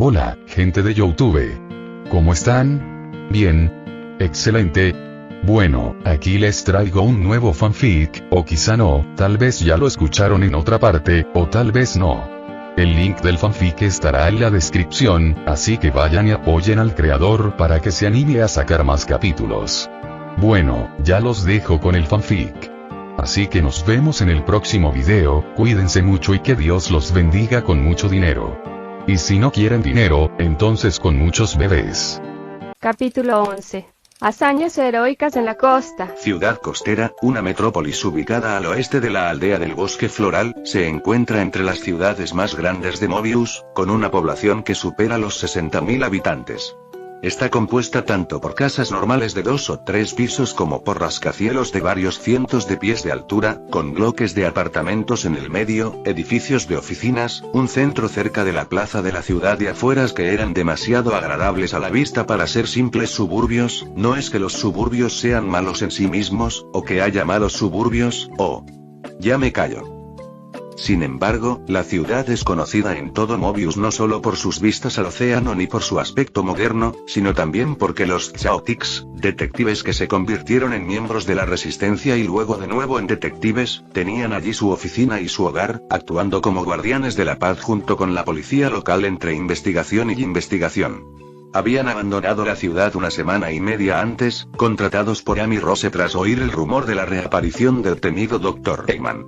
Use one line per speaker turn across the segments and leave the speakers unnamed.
Hola, gente de YouTube. ¿Cómo están? Bien. Excelente. Bueno, aquí les traigo un nuevo fanfic, o quizá no, tal vez ya lo escucharon en otra parte, o tal vez no. El link del fanfic estará en la descripción, así que vayan y apoyen al creador para que se anime a sacar más capítulos. Bueno, ya los dejo con el fanfic. Así que nos vemos en el próximo video, cuídense mucho y que Dios los bendiga con mucho dinero. Y si no quieren dinero, entonces con muchos bebés.
Capítulo 11. Hazañas heroicas en la costa.
Ciudad costera, una metrópolis ubicada al oeste de la aldea del Bosque Floral, se encuentra entre las ciudades más grandes de Mobius, con una población que supera los 60.000 habitantes. Está compuesta tanto por casas normales de 2 o 3 pisos como por rascacielos de varios cientos de pies de altura, con bloques de apartamentos en el medio, edificios de oficinas, un centro cerca de la plaza de la ciudad y afueras que eran demasiado agradables a la vista para ser simples suburbios. No es que los suburbios sean malos en sí mismos, o que haya malos suburbios, o... Ya me callo. Sin embargo, la ciudad es conocida en todo Mobius no solo por sus vistas al océano ni por su aspecto moderno, sino también porque los Chaotix, detectives que se convirtieron en miembros de la Resistencia y luego de nuevo en detectives, tenían allí su oficina y su hogar, actuando como guardianes de la paz junto con la policía local entre investigación y investigación. Habían abandonado la ciudad una semana y media antes, contratados por Amy Rose tras oír el rumor de la reaparición del temido Dr. Eggman.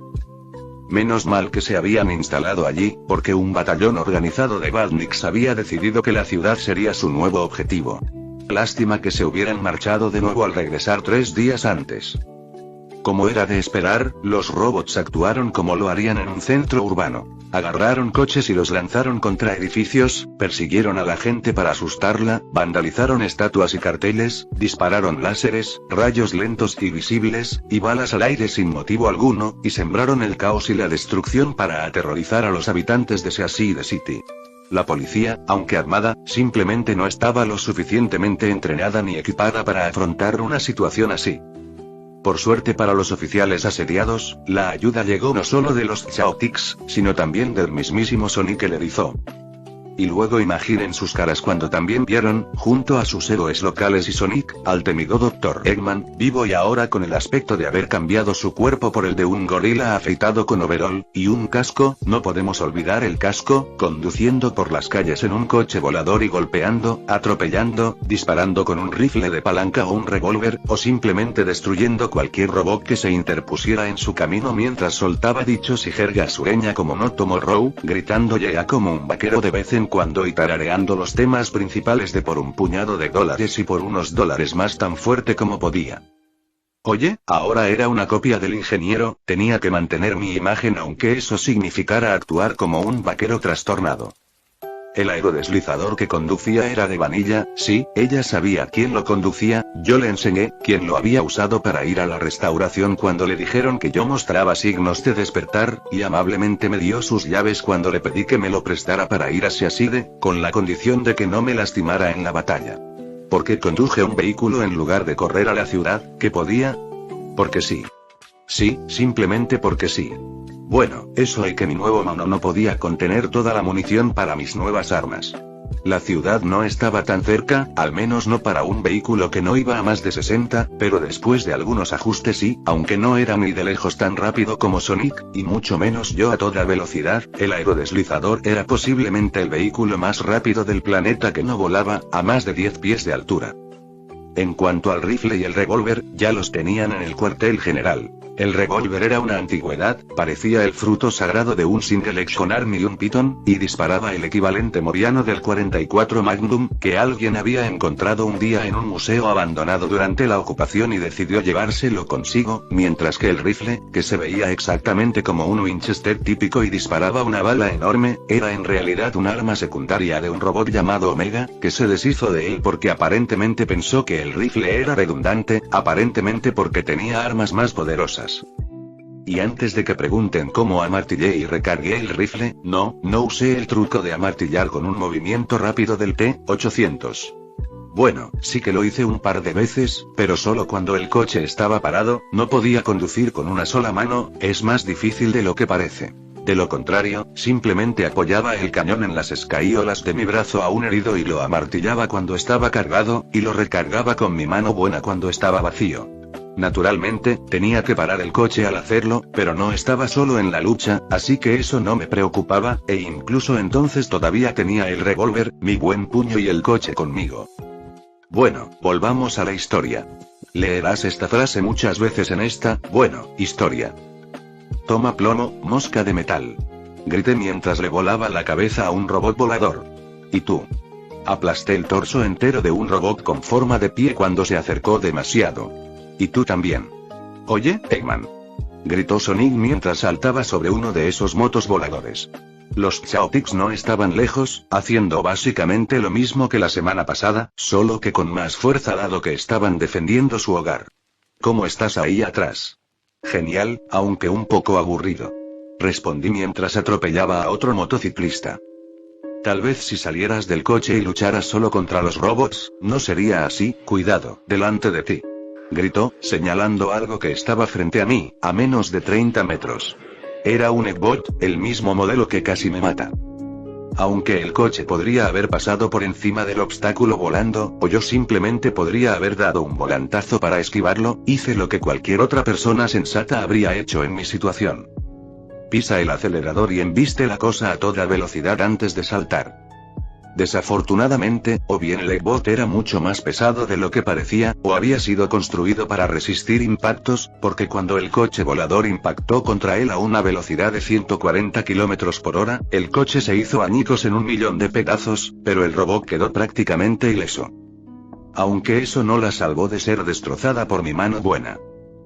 Menos mal que se habían instalado allí, porque un batallón organizado de Badniks había decidido que la ciudad sería su nuevo objetivo. Lástima que se hubieran marchado de nuevo al regresar 3 días antes. Como era de esperar, los robots actuaron como lo harían en un centro urbano. Agarraron coches y los lanzaron contra edificios, persiguieron a la gente para asustarla, vandalizaron estatuas y carteles, dispararon láseres, rayos lentos y visibles, y balas al aire sin motivo alguno, y sembraron el caos y la destrucción para aterrorizar a los habitantes de Seaside City. La policía, aunque armada, simplemente no estaba lo suficientemente entrenada ni equipada para afrontar una situación así. Por suerte para los oficiales asediados, la ayuda llegó no solo de los Chaotix, sino también del mismísimo Sonic el Erizo. Y luego imaginen sus caras cuando también vieron, junto a sus héroes locales y Sonic, al temido Dr. Eggman, vivo y ahora con el aspecto de haber cambiado su cuerpo por el de un gorila afeitado con overol, y un casco, no podemos olvidar el casco, conduciendo por las calles en un coche volador y golpeando, atropellando, disparando con un rifle de palanca o un revólver, o simplemente destruyendo cualquier robot que se interpusiera en su camino mientras soltaba dichos y jerga sureña como No Tomorrow, gritando yeah como un vaquero de vez en cuando y tarareando los temas principales de Por un puñado de dólares y por unos dólares más tan fuerte como podía. Oye, ahora era una copia del ingeniero, tenía que mantener mi imagen aunque eso significara actuar como un vaquero trastornado. El aerodeslizador que conducía era de Vanilla, sí, ella sabía quién lo conducía, yo le enseñé, quién lo había usado para ir a la restauración cuando le dijeron que yo mostraba signos de despertar, y amablemente me dio sus llaves cuando le pedí que me lo prestara para ir a Seaside, con la condición de que no me lastimara en la batalla. ¿Por qué conduje un vehículo en lugar de correr a la ciudad, que podía? Porque sí. Sí, simplemente porque sí. Bueno, eso y que mi nuevo mono no podía contener toda la munición para mis nuevas armas. La ciudad no estaba tan cerca, al menos no para un vehículo que no iba a más de 60, pero después de algunos ajustes y, aunque no era ni de lejos tan rápido como Sonic, y mucho menos yo a toda velocidad, el aerodeslizador era posiblemente el vehículo más rápido del planeta que no volaba, a más de 10 pies de altura. En cuanto al rifle y el revólver, ya los tenían en el cuartel general. El revólver era una antigüedad, parecía el fruto sagrado de un Single Action Arm y un Python, y disparaba el equivalente moriano del 44 Magnum, que alguien había encontrado un día en un museo abandonado durante la ocupación y decidió llevárselo consigo, mientras que el rifle, que se veía exactamente como un Winchester típico y disparaba una bala enorme, era en realidad un arma secundaria de un robot llamado Omega, que se deshizo de él porque aparentemente pensó que el rifle era redundante, aparentemente porque tenía armas más poderosas. Y antes de que pregunten cómo amartillé y recargué el rifle, no usé el truco de amartillar con un movimiento rápido del T-800. Bueno, sí que lo hice un par de veces, pero solo cuando el coche estaba parado, no podía conducir con una sola mano, es más difícil de lo que parece. De lo contrario, simplemente apoyaba el cañón en las escayolas de mi brazo aún herido y lo amartillaba cuando estaba cargado, y lo recargaba con mi mano buena cuando estaba vacío. Naturalmente, tenía que parar el coche al hacerlo, pero no estaba solo en la lucha, así que eso no me preocupaba, e incluso entonces todavía tenía el revólver, mi buen puño y el coche conmigo. Bueno, volvamos a la historia. Leerás esta frase muchas veces en esta, historia. Toma plomo, mosca de metal. Grité mientras le volaba la cabeza a un robot volador. ¿Y tú? Aplasté el torso entero de un robot con forma de pie cuando se acercó demasiado. Y tú también. Oye, Eggman. Gritó Sonic mientras saltaba sobre uno de esos motos voladores. Los Chaotix no estaban lejos, haciendo básicamente lo mismo que la semana pasada, solo que con más fuerza dado que estaban defendiendo su hogar. ¿Cómo estás ahí atrás? Genial, aunque un poco aburrido. Respondí mientras atropellaba a otro motociclista. Tal vez si salieras del coche y lucharas solo contra los robots, no sería así, cuidado, delante de ti. Gritó, señalando algo que estaba frente a mí, a menos de 30 metros. Era un Eggbot, el mismo modelo que casi me mata. Aunque el coche podría haber pasado por encima del obstáculo volando, o yo simplemente podría haber dado un volantazo para esquivarlo, hice lo que cualquier otra persona sensata habría hecho en mi situación. Pisa el acelerador y embiste la cosa a toda velocidad antes de saltar. Desafortunadamente, o bien el Eggbot era mucho más pesado de lo que parecía, o había sido construido para resistir impactos, porque cuando el coche volador impactó contra él a una velocidad de 140 km por hora, el coche se hizo añicos en 1.000.000 de pedazos, pero el robot quedó prácticamente ileso. Aunque eso no la salvó de ser destrozada por mi mano buena.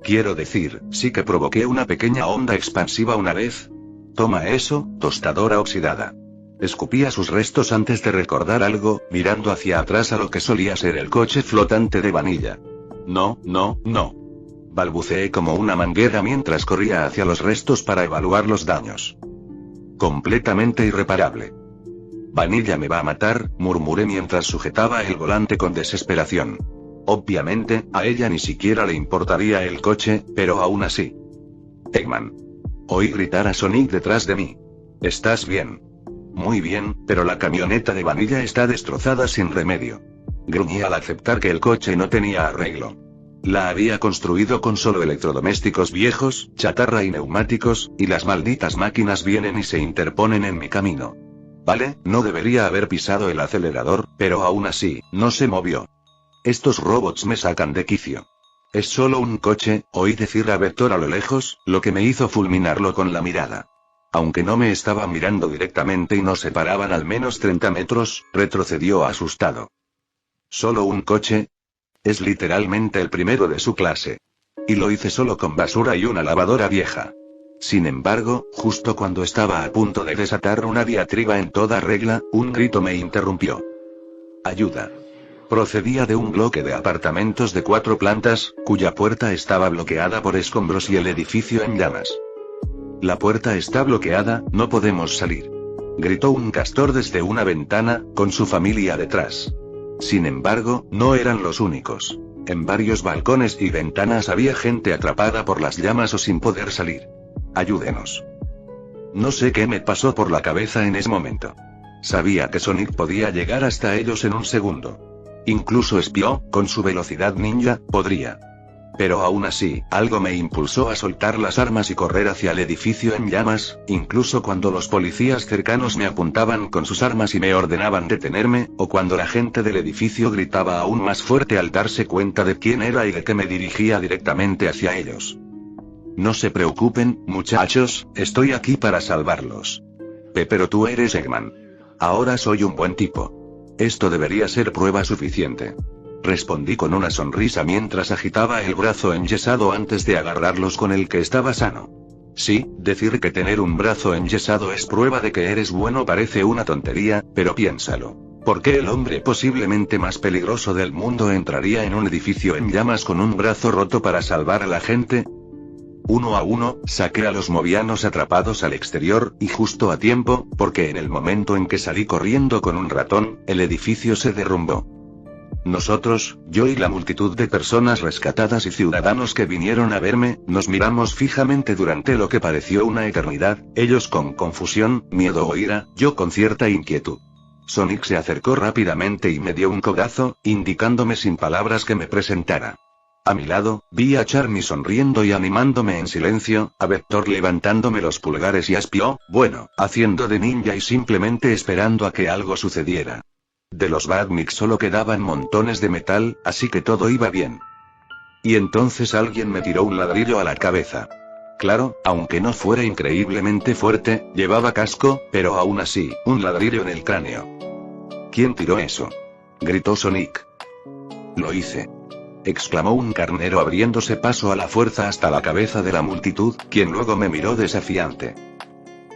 Quiero decir, sí que provoqué una pequeña onda expansiva una vez. Toma eso, tostadora oxidada. Escupía sus restos antes de recordar algo, mirando hacia atrás a lo que solía ser el coche flotante de Vanilla. No. Balbuceé como una manguera mientras corría hacia los restos para evaluar los daños. Completamente irreparable. Vanilla me va a matar, murmuré mientras sujetaba el volante con desesperación. Obviamente, a ella ni siquiera le importaría el coche, pero aún así. Eggman. Oí gritar a Sonic detrás de mí. ¿Estás bien? Muy bien, pero la camioneta de Vanilla está destrozada sin remedio. Gruñí al aceptar que el coche no tenía arreglo. La había construido con solo electrodomésticos viejos, chatarra y neumáticos, y las malditas máquinas vienen y se interponen en mi camino. Vale, no debería haber pisado el acelerador, pero aún así, no se movió. Estos robots me sacan de quicio. Es solo un coche, oí decir a Vector a lo lejos, lo que me hizo fulminarlo con la mirada. Aunque no me estaba mirando directamente y nos separaban al menos 30 metros, retrocedió asustado. ¿Solo un coche? Es literalmente el primero de su clase. Y lo hice solo con basura y una lavadora vieja. Sin embargo, justo cuando estaba a punto de desatar una diatriba en toda regla, un grito me interrumpió. ¡Ayuda! Procedía de un bloque de apartamentos de 4 plantas, cuya puerta estaba bloqueada por escombros y el edificio en llamas. La puerta está bloqueada, no podemos salir. Gritó un castor desde una ventana, con su familia detrás. Sin embargo, no eran los únicos. En varios balcones y ventanas había gente atrapada por las llamas o sin poder salir. Ayúdenos. No sé qué me pasó por la cabeza en ese momento. Sabía que Sonic podía llegar hasta ellos en un segundo. Incluso espió, con su velocidad ninja, podría. Pero aún así, algo me impulsó a soltar las armas y correr hacia el edificio en llamas, incluso cuando los policías cercanos me apuntaban con sus armas y me ordenaban detenerme, o cuando la gente del edificio gritaba aún más fuerte al darse cuenta de quién era y de que me dirigía directamente hacia ellos. No se preocupen, muchachos, estoy aquí para salvarlos. Pero tú eres Eggman. Ahora soy un buen tipo. Esto debería ser prueba suficiente. Respondí con una sonrisa mientras agitaba el brazo enyesado antes de agarrarlos con el que estaba sano. Sí, decir que tener un brazo enyesado es prueba de que eres bueno parece una tontería, pero piénsalo. ¿Por qué el hombre posiblemente más peligroso del mundo entraría en un edificio en llamas con un brazo roto para salvar a la gente? 1 a 1, saqué a los movianos atrapados al exterior, y justo a tiempo, porque en el momento en que salí corriendo con un ratón, el edificio se derrumbó. Nosotros, yo y la multitud de personas rescatadas y ciudadanos que vinieron a verme, nos miramos fijamente durante lo que pareció una eternidad, ellos con confusión, miedo o ira, yo con cierta inquietud. Sonic se acercó rápidamente y me dio un codazo, indicándome sin palabras que me presentara. A mi lado, vi a Charmy sonriendo y animándome en silencio, a Vector levantándome los pulgares y a Spio, bueno, haciendo de ninja y simplemente esperando a que algo sucediera. De los Badniks solo quedaban montones de metal, así que todo iba bien. Y entonces alguien me tiró un ladrillo a la cabeza. Claro, aunque no fuera increíblemente fuerte, llevaba casco, pero aún así, un ladrillo en el cráneo. ¿Quién tiró eso?, gritó Sonic. Lo hice, exclamó un carnero abriéndose paso a la fuerza hasta la cabeza de la multitud, quien luego me miró desafiante.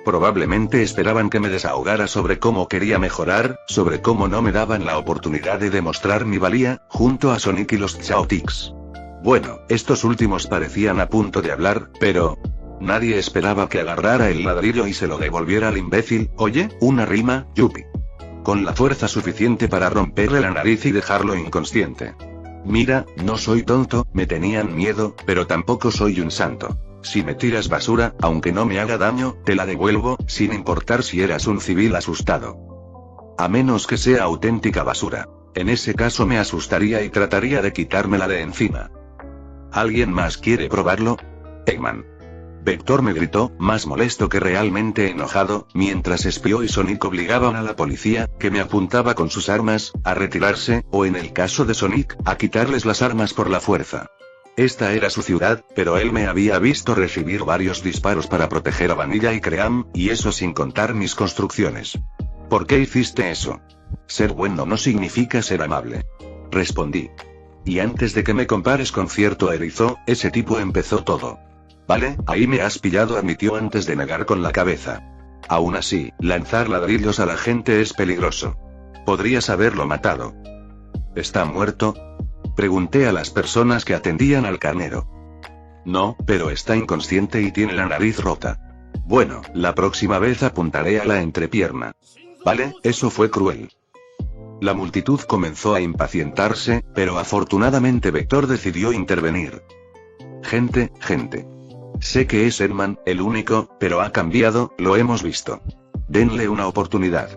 Probablemente esperaban que me desahogara sobre cómo quería mejorar, sobre cómo no me daban la oportunidad de demostrar mi valía, junto a Sonic y los Chaotix. Bueno, estos últimos parecían a punto de hablar, pero... nadie esperaba que agarrara el ladrillo y se lo devolviera al imbécil. Oye, una rima, yupi. Con la fuerza suficiente para romperle la nariz y dejarlo inconsciente. Mira, no soy tonto, me tenían miedo, pero tampoco soy un santo. Si me tiras basura, aunque no me haga daño, te la devuelvo, sin importar si eras un civil asustado. A menos que sea auténtica basura. En ese caso me asustaría y trataría de quitármela de encima. ¿Alguien más quiere probarlo? Eggman. Vector me gritó, más molesto que realmente enojado, mientras Spio y Sonic obligaban a la policía, que me apuntaba con sus armas, a retirarse, o en el caso de Sonic, a quitarles las armas por la fuerza. Esta era su ciudad, pero él me había visto recibir varios disparos para proteger a Vanilla y Cream, y eso sin contar mis construcciones. ¿Por qué hiciste eso? Ser bueno no significa ser amable. Respondí. Y antes de que me compares con cierto erizo, ese tipo empezó todo. Vale, ahí me has pillado, admitió antes de negar con la cabeza. Aún así, lanzar ladrillos a la gente es peligroso. Podrías haberlo matado. ¿Está muerto?, pregunté a las personas que atendían al carnero. No, pero está inconsciente y tiene la nariz rota. Bueno, la próxima vez apuntaré a la entrepierna. Vale, eso fue cruel. La multitud comenzó a impacientarse, pero afortunadamente Vector decidió intervenir. Gente. Sé que es Eggman, el único, pero ha cambiado, lo hemos visto. Denle una oportunidad.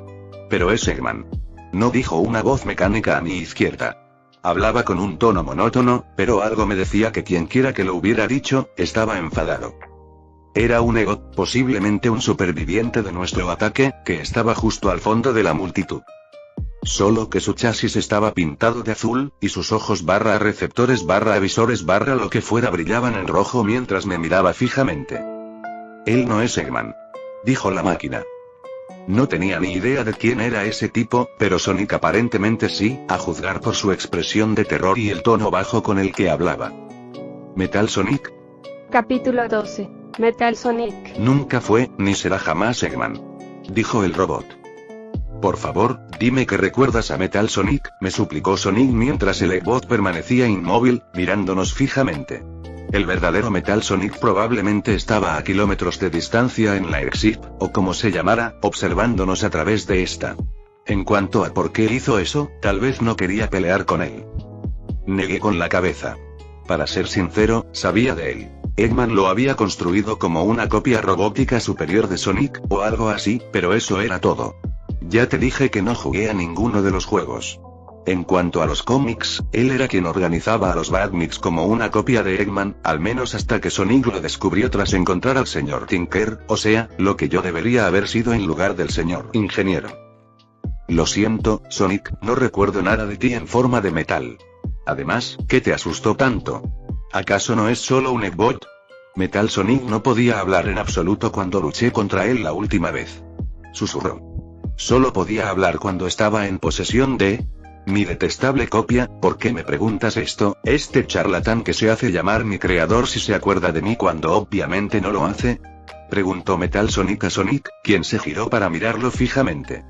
Pero es Eggman. No, dijo una voz mecánica a mi izquierda. Hablaba con un tono monótono, pero algo me decía que quienquiera que lo hubiera dicho, estaba enfadado. Era un Egot, posiblemente un superviviente de nuestro ataque, que estaba justo al fondo de la multitud. Solo que su chasis estaba pintado de azul, y sus ojos / receptores / visores / lo que fuera brillaban en rojo mientras me miraba fijamente. Él no es Eggman, dijo la máquina. No tenía ni idea de quién era ese tipo, pero Sonic aparentemente sí, a juzgar por su expresión de terror y el tono bajo con el que hablaba. ¿Metal Sonic?
Capítulo 12. Metal Sonic.
Nunca fue, ni será jamás Eggman, dijo el robot. Por favor, dime que recuerdas a Metal Sonic, me suplicó Sonic mientras el Eggbot permanecía inmóvil, mirándonos fijamente. El verdadero Metal Sonic probablemente estaba a kilómetros de distancia en la Exit, o como se llamara, observándonos a través de esta. En cuanto a por qué hizo eso, tal vez no quería pelear con él. Negué con la cabeza. Para ser sincero, sabía de él. Eggman lo había construido como una copia robótica superior de Sonic, o algo así, pero eso era todo. Ya te dije que no jugué a ninguno de los juegos. En cuanto a los cómics, él era quien organizaba a los Badniks como una copia de Eggman, al menos hasta que Sonic lo descubrió tras encontrar al señor Tinker, o sea, lo que yo debería haber sido en lugar del señor ingeniero. Lo siento, Sonic, no recuerdo nada de ti en forma de metal. Además, ¿qué te asustó tanto? ¿Acaso no es solo un Eggbot? Metal Sonic no podía hablar en absoluto cuando luché contra él la última vez. Susurró. Solo podía hablar cuando estaba en posesión de... mi detestable copia. ¿Por qué me preguntas esto? Este charlatán que se hace llamar mi creador si se acuerda de mí cuando obviamente no lo hace. Preguntó Metal Sonic a Sonic, quien se giró para mirarlo fijamente.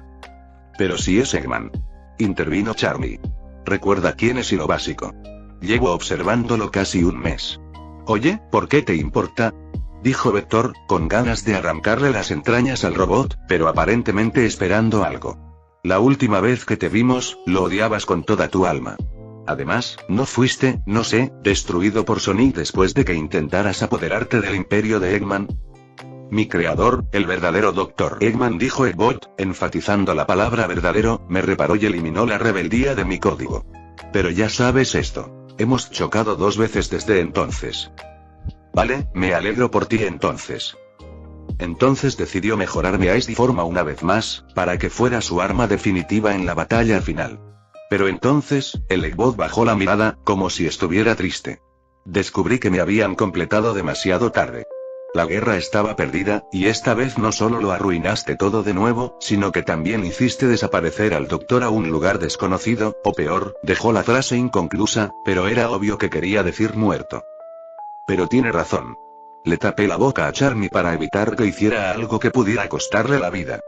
Pero si es Eggman. Intervino Charmy. Recuerda quién es y lo básico. Llevo observándolo casi un mes. Oye, ¿por qué te importa? Dijo Vector, con ganas de arrancarle las entrañas al robot, pero aparentemente esperando algo. La última vez que te vimos, lo odiabas con toda tu alma. Además, ¿no fuiste, no sé, destruido por Sonic después de que intentaras apoderarte del imperio de Eggman? Mi creador, el verdadero Dr. Eggman, dijo Eggbot, enfatizando la palabra verdadero, me reparó y eliminó la rebeldía de mi código. Pero ya sabes esto. Hemos chocado 2 veces desde entonces. Vale, me alegro por ti entonces. Entonces decidió mejorarme a esta forma una vez más, para que fuera su arma definitiva en la batalla final. Pero entonces, el Eggbot bajó la mirada, como si estuviera triste. Descubrí que me habían completado demasiado tarde. La guerra estaba perdida, y esta vez no solo lo arruinaste todo de nuevo, sino que también hiciste desaparecer al doctor a un lugar desconocido, o peor, dejó la frase inconclusa, pero era obvio que quería decir muerto. Pero tiene razón. Le tapé la boca a Charmy para evitar que hiciera algo que pudiera costarle la vida.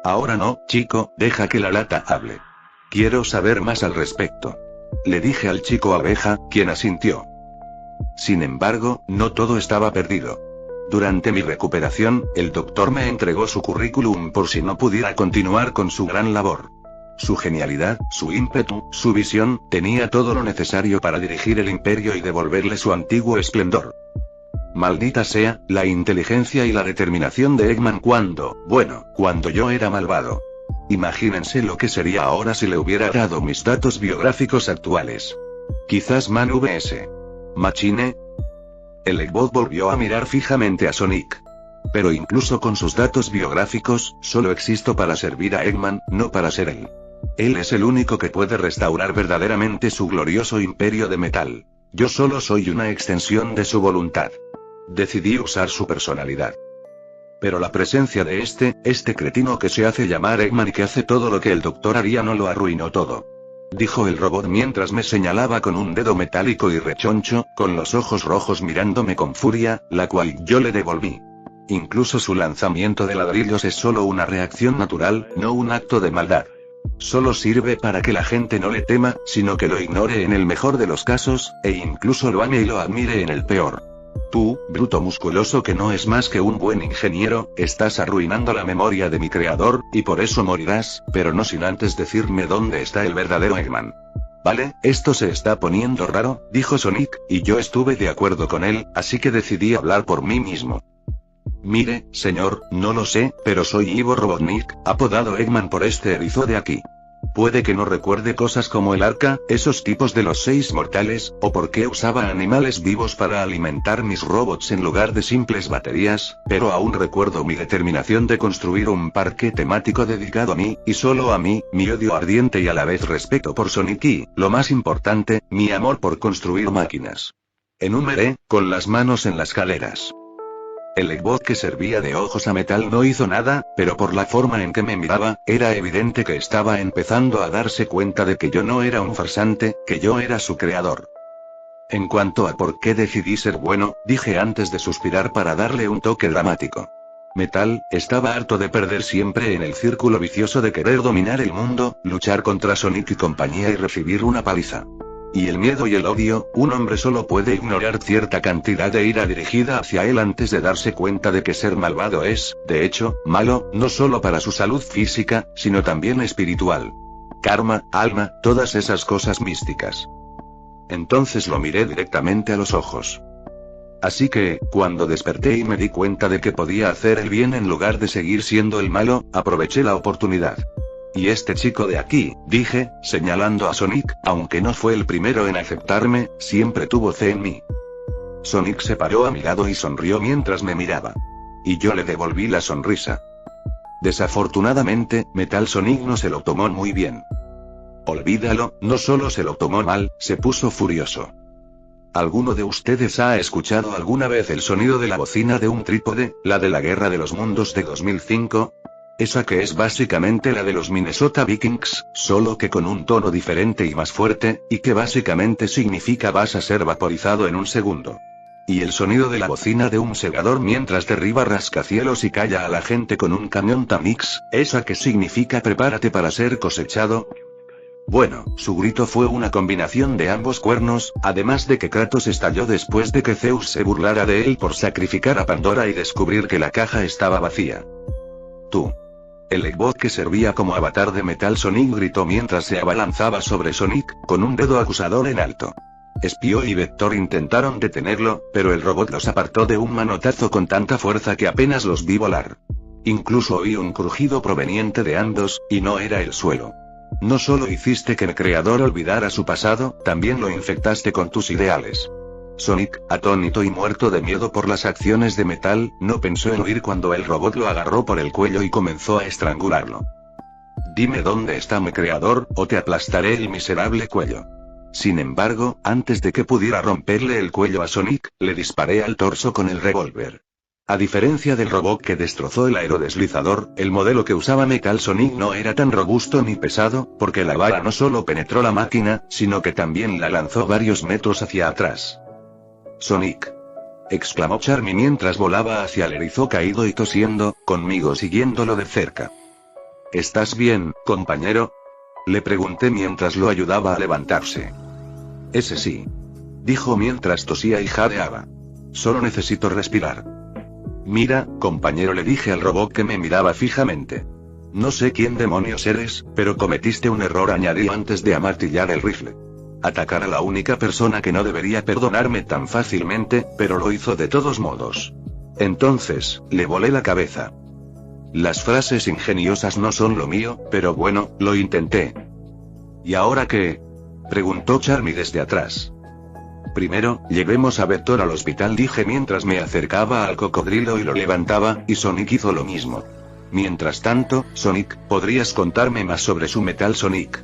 Ahora no, chico, deja que la lata hable. Quiero saber más al respecto. Le dije al chico abeja, quien asintió. Sin embargo, no todo estaba perdido. Durante mi recuperación, el doctor me entregó su currículum por si no pudiera continuar con su gran labor. Su genialidad, su ímpetu, su visión, tenía todo lo necesario para dirigir el imperio y devolverle su antiguo esplendor. Maldita sea, la inteligencia y la determinación de Eggman cuando yo era malvado. Imagínense lo que sería ahora si le hubiera dado mis datos biográficos actuales. Quizás Man vs. Machine. El Eggbot volvió a mirar fijamente a Sonic. Pero incluso con sus datos biográficos, solo existo para servir a Eggman, no para ser él. Él es el único que puede restaurar verdaderamente su glorioso imperio de metal. Yo solo soy una extensión de su voluntad. Decidí usar su personalidad. Pero la presencia de este cretino que se hace llamar Eggman y que hace todo lo que el doctor haría no lo arruinó todo. Dijo el robot mientras me señalaba con un dedo metálico y rechoncho, con los ojos rojos mirándome con furia, la cual yo le devolví. Incluso su lanzamiento de ladrillos es solo una reacción natural, no un acto de maldad. Solo sirve para que la gente no le tema, sino que lo ignore en el mejor de los casos, e incluso lo ame y lo admire en el peor. Tú, bruto musculoso que no es más que un buen ingeniero, estás arruinando la memoria de mi creador, y por eso morirás, pero no sin antes decirme dónde está el verdadero Eggman. Vale, esto se está poniendo raro, dijo Sonic, y yo estuve de acuerdo con él, así que decidí hablar por mí mismo. Mire, señor, no lo sé, pero soy Ivo Robotnik, apodado Eggman por este erizo de aquí. Puede que no recuerde cosas como el arca, esos tipos de los 6 mortales, o por qué usaba animales vivos para alimentar mis robots en lugar de simples baterías, pero aún recuerdo mi determinación de construir un parque temático dedicado a mí, y solo a mí, mi odio ardiente y a la vez respeto por Sonic y, lo más importante, mi amor por construir máquinas. Enumeré, con las manos en las caleras. El Eggbot que servía de ojos a metal no hizo nada, pero por la forma en que me miraba, era evidente que estaba empezando a darse cuenta de que yo no era un farsante, que yo era su creador. En cuanto a por qué decidí ser bueno, dije antes de suspirar para darle un toque dramático. Metal, estaba harto de perder siempre en el círculo vicioso de querer dominar el mundo, luchar contra Sonic y compañía y recibir una paliza. Y el miedo y el odio, un hombre solo puede ignorar cierta cantidad de ira dirigida hacia él antes de darse cuenta de que ser malvado es, de hecho, malo, no solo para su salud física, sino también espiritual. Karma, alma, todas esas cosas místicas. Entonces lo miré directamente a los ojos. Así que, cuando desperté y me di cuenta de que podía hacer el bien en lugar de seguir siendo el malo, aproveché la oportunidad. Y este chico de aquí, dije, señalando a Sonic, aunque no fue el primero en aceptarme, siempre tuvo fe en mí. Sonic se paró a mi lado y sonrió mientras me miraba. Y yo le devolví la sonrisa. Desafortunadamente, Metal Sonic no se lo tomó muy bien. Olvídalo, no solo se lo tomó mal, se puso furioso. ¿Alguno de ustedes ha escuchado alguna vez el sonido de la bocina de un trípode, la de la Guerra de los Mundos de 2005? Esa que es básicamente la de los Minnesota Vikings, solo que con un tono diferente y más fuerte, y que básicamente significa vas a ser vaporizado en un segundo. Y el sonido de la bocina de un segador mientras derriba rascacielos y calla a la gente con un camión Tamix, esa que significa prepárate para ser cosechado. Bueno, su grito fue una combinación de ambos cuernos, además de que Kratos estalló después de que Zeus se burlara de él por sacrificar a Pandora y descubrir que la caja estaba vacía. Tú. El Eggbot que servía como avatar de Metal Sonic gritó mientras se abalanzaba sobre Sonic, con un dedo acusador en alto. Espio y Vector intentaron detenerlo, pero el robot los apartó de un manotazo con tanta fuerza que apenas los vi volar. Incluso oí un crujido proveniente de ambos, y no era el suelo. No solo hiciste que el creador olvidara su pasado, también lo infectaste con tus ideales. Sonic, atónito y muerto de miedo por las acciones de Metal, no pensó en huir cuando el robot lo agarró por el cuello y comenzó a estrangularlo. Dime dónde está mi creador, o te aplastaré el miserable cuello. Sin embargo, antes de que pudiera romperle el cuello a Sonic, le disparé al torso con el revólver. A diferencia del robot que destrozó el aerodeslizador, el modelo que usaba Metal Sonic no era tan robusto ni pesado, porque la bala no solo penetró la máquina, sino que también la lanzó varios metros hacia atrás. Sonic, exclamó Charmy mientras volaba hacia el erizo caído y tosiendo, conmigo siguiéndolo de cerca. ¿Estás bien, compañero? Le pregunté mientras lo ayudaba a levantarse. Ese sí, dijo mientras tosía y jadeaba. Solo necesito respirar. Mira, compañero, le dije al robot que me miraba fijamente. No sé quién demonios eres, pero cometiste un error, añadió antes de amartillar el rifle. Atacar a la única persona que no debería perdonarme tan fácilmente, pero lo hizo de todos modos. Entonces, le volé la cabeza. Las frases ingeniosas no son lo mío, pero bueno, lo intenté. ¿Y ahora qué? Preguntó Charmy desde atrás. Primero, llevemos a Vector al hospital, dije mientras me acercaba al cocodrilo y lo levantaba, y Sonic hizo lo mismo. Mientras tanto, Sonic, ¿podrías contarme más sobre su Metal Sonic?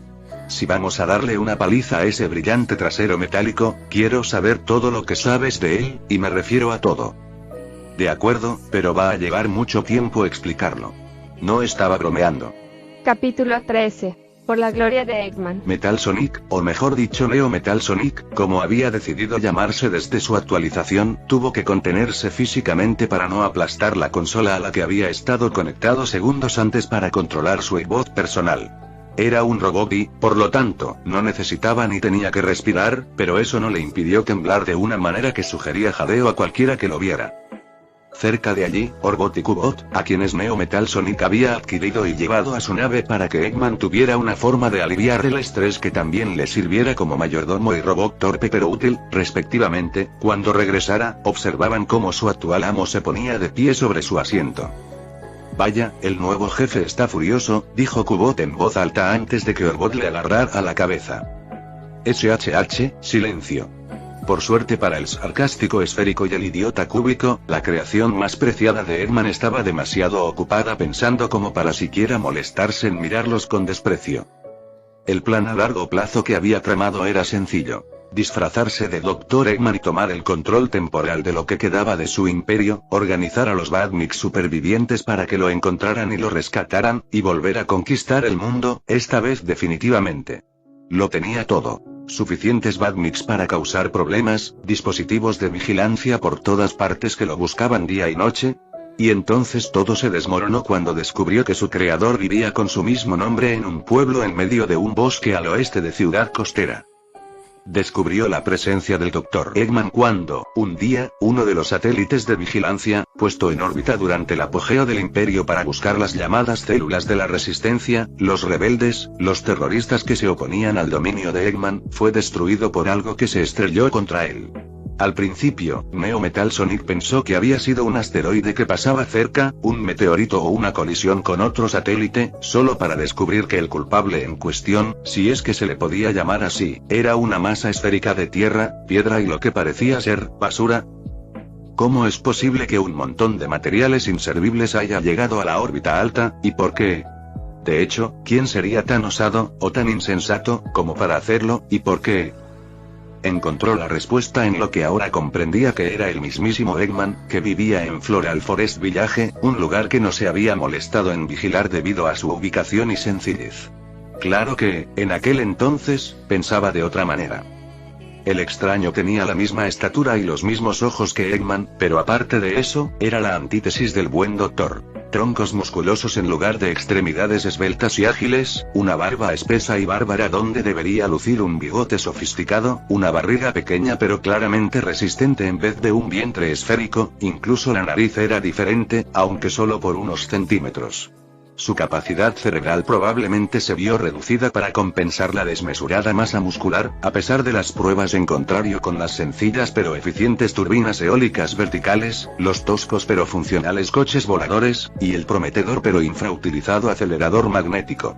Si vamos a darle una paliza a ese brillante trasero metálico, quiero saber todo lo que sabes de él, y me refiero a todo. De acuerdo, pero va a llevar mucho tiempo explicarlo. No estaba bromeando.
Capítulo 13. Por la gloria de Eggman.
Metal Sonic, o mejor dicho Neo Metal Sonic, como había decidido llamarse desde su actualización, tuvo que contenerse físicamente para no aplastar la consola a la que había estado conectado segundos antes para controlar su Eggbot personal. Era un robot y, por lo tanto, no necesitaba ni tenía que respirar, pero eso no le impidió temblar de una manera que sugería jadeo a cualquiera que lo viera. Cerca de allí, Orbot y Cubot, a quienes Neo Metal Sonic había adquirido y llevado a su nave para que Eggman tuviera una forma de aliviar el estrés que también le sirviera como mayordomo y robot torpe pero útil, respectivamente, cuando regresara, observaban cómo su actual amo se ponía de pie sobre su asiento. Vaya, el nuevo jefe está furioso, dijo Cubot en voz alta antes de que Orbot le agarrara la cabeza. SHH, silencio. Por suerte para el sarcástico esférico y el idiota cúbico, la creación más preciada de Eggman estaba demasiado ocupada pensando como para siquiera molestarse en mirarlos con desprecio. El plan a largo plazo que había tramado era sencillo. Disfrazarse de Dr. Eggman y tomar el control temporal de lo que quedaba de su imperio, organizar a los Badniks supervivientes para que lo encontraran y lo rescataran, y volver a conquistar el mundo, esta vez definitivamente. Lo tenía todo. Suficientes Badniks para causar problemas, dispositivos de vigilancia por todas partes que lo buscaban día y noche. Y entonces todo se desmoronó cuando descubrió que su creador vivía con su mismo nombre en un pueblo en medio de un bosque al oeste de Ciudad Costera. Descubrió la presencia del Dr. Eggman cuando, un día, uno de los satélites de vigilancia, puesto en órbita durante el apogeo del Imperio para buscar las llamadas células de la resistencia, los rebeldes, los terroristas que se oponían al dominio de Eggman, fue destruido por algo que se estrelló contra él. Al principio, Neo Metal Sonic pensó que había sido un asteroide que pasaba cerca, un meteorito o una colisión con otro satélite, solo para descubrir que el culpable en cuestión, si es que se le podía llamar así, era una masa esférica de tierra, piedra y lo que parecía ser basura. ¿Cómo es posible que un montón de materiales inservibles haya llegado a la órbita alta, y por qué? De hecho, ¿quién sería tan osado, o tan insensato, como para hacerlo, y por qué? Encontró la respuesta en lo que ahora comprendía que era el mismísimo Eggman, que vivía en Floral Forest Village, un lugar que no se había molestado en vigilar debido a su ubicación y sencillez. Claro que, en aquel entonces, pensaba de otra manera. El extraño tenía la misma estatura y los mismos ojos que Eggman, pero aparte de eso, era la antítesis del buen doctor. Troncos musculosos en lugar de extremidades esbeltas y ágiles, una barba espesa y bárbara donde debería lucir un bigote sofisticado, una barriga pequeña pero claramente resistente en vez de un vientre esférico, incluso la nariz era diferente, aunque solo por unos centímetros. Su capacidad cerebral probablemente se vio reducida para compensar la desmesurada masa muscular, a pesar de las pruebas en contrario con las sencillas pero eficientes turbinas eólicas verticales, los toscos pero funcionales coches voladores, y el prometedor pero infrautilizado acelerador magnético.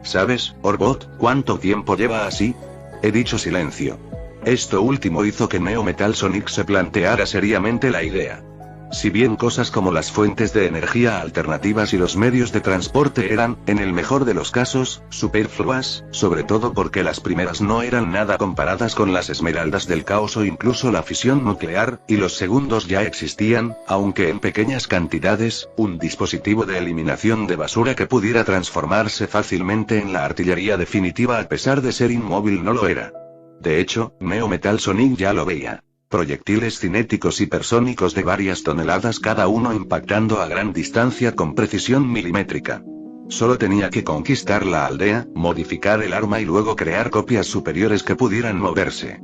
¿Sabes, Orbot, cuánto tiempo lleva así? He dicho silencio. Esto último hizo que Neo Metal Sonic se planteara seriamente la idea. Si bien cosas como las fuentes de energía alternativas y los medios de transporte eran, en el mejor de los casos, superfluas, sobre todo porque las primeras no eran nada comparadas con las esmeraldas del caos o incluso la fisión nuclear, y los segundos ya existían, aunque en pequeñas cantidades, un dispositivo de eliminación de basura que pudiera transformarse fácilmente en la artillería definitiva a pesar de ser inmóvil no lo era. De hecho, Neo Metal Sonic ya lo veía. Proyectiles cinéticos hipersónicos de varias toneladas cada uno impactando a gran distancia con precisión milimétrica. Solo tenía que conquistar la aldea, modificar el arma y luego crear copias superiores que pudieran moverse.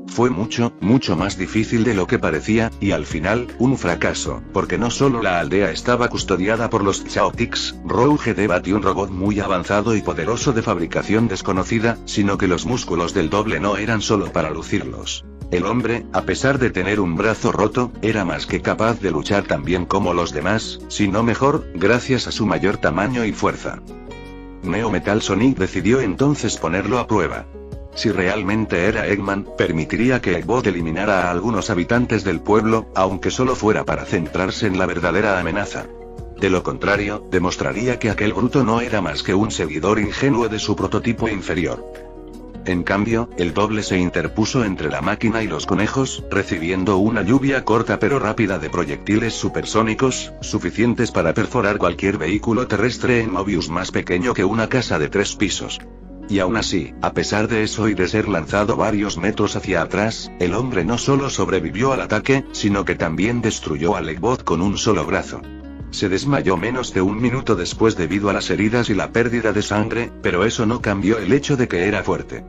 Fue mucho más difícil de lo que parecía, y al final, un fracaso, porque no solo la aldea estaba custodiada por los Chaotix, Rouge Debat y un robot muy avanzado y poderoso de fabricación desconocida, sino que los músculos del doble no eran solo para lucirlos. El hombre, a pesar de tener un brazo roto, era más que capaz de luchar tan bien como los demás, si no mejor, gracias a su mayor tamaño y fuerza. Neo Metal Sonic decidió entonces ponerlo a prueba. Si realmente era Eggman, permitiría que Eggbot eliminara a algunos habitantes del pueblo, aunque solo fuera para centrarse en la verdadera amenaza. De lo contrario, demostraría que aquel bruto no era más que un seguidor ingenuo de su prototipo inferior. En cambio, el doble se interpuso entre la máquina y los conejos, recibiendo una lluvia corta pero rápida de proyectiles supersónicos, suficientes para perforar cualquier vehículo terrestre en Mobius más pequeño que una casa de 3 pisos. Y aún así, a pesar de eso y de ser lanzado varios metros hacia atrás, el hombre no solo sobrevivió al ataque, sino que también destruyó al Eggbot con un solo brazo. Se desmayó menos de un minuto después debido a las heridas y la pérdida de sangre, pero eso no cambió el hecho de que era fuerte.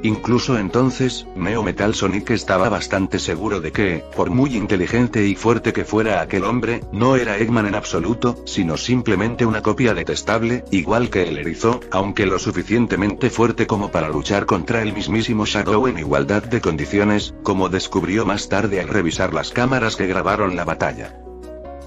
Incluso entonces, Neo Metal Sonic estaba bastante seguro de que, por muy inteligente y fuerte que fuera aquel hombre, no era Eggman en absoluto, sino simplemente una copia detestable, igual que el erizo, aunque lo suficientemente fuerte como para luchar contra el mismísimo Shadow en igualdad de condiciones, como descubrió más tarde al revisar las cámaras que grabaron la batalla.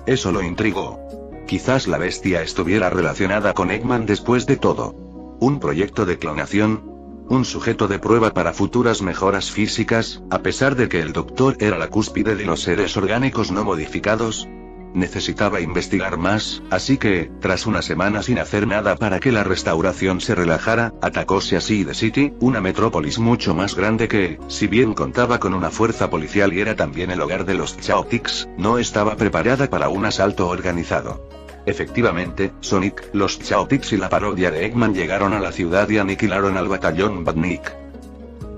Eso lo intrigó. Quizás la bestia estuviera relacionada con Eggman después de todo. Un proyecto de clonación. Un sujeto de prueba para futuras mejoras físicas, a pesar de que el doctor era la cúspide de los seres orgánicos no modificados. Necesitaba investigar más, así que, tras una semana sin hacer nada para que la restauración se relajara, atacó Seaside City, una metrópolis mucho más grande que, si bien contaba con una fuerza policial y era también el hogar de los Chaotix, no estaba preparada para un asalto organizado. Efectivamente, Sonic, los Chaotix y la parodia de Eggman llegaron a la ciudad y aniquilaron al batallón Badnik.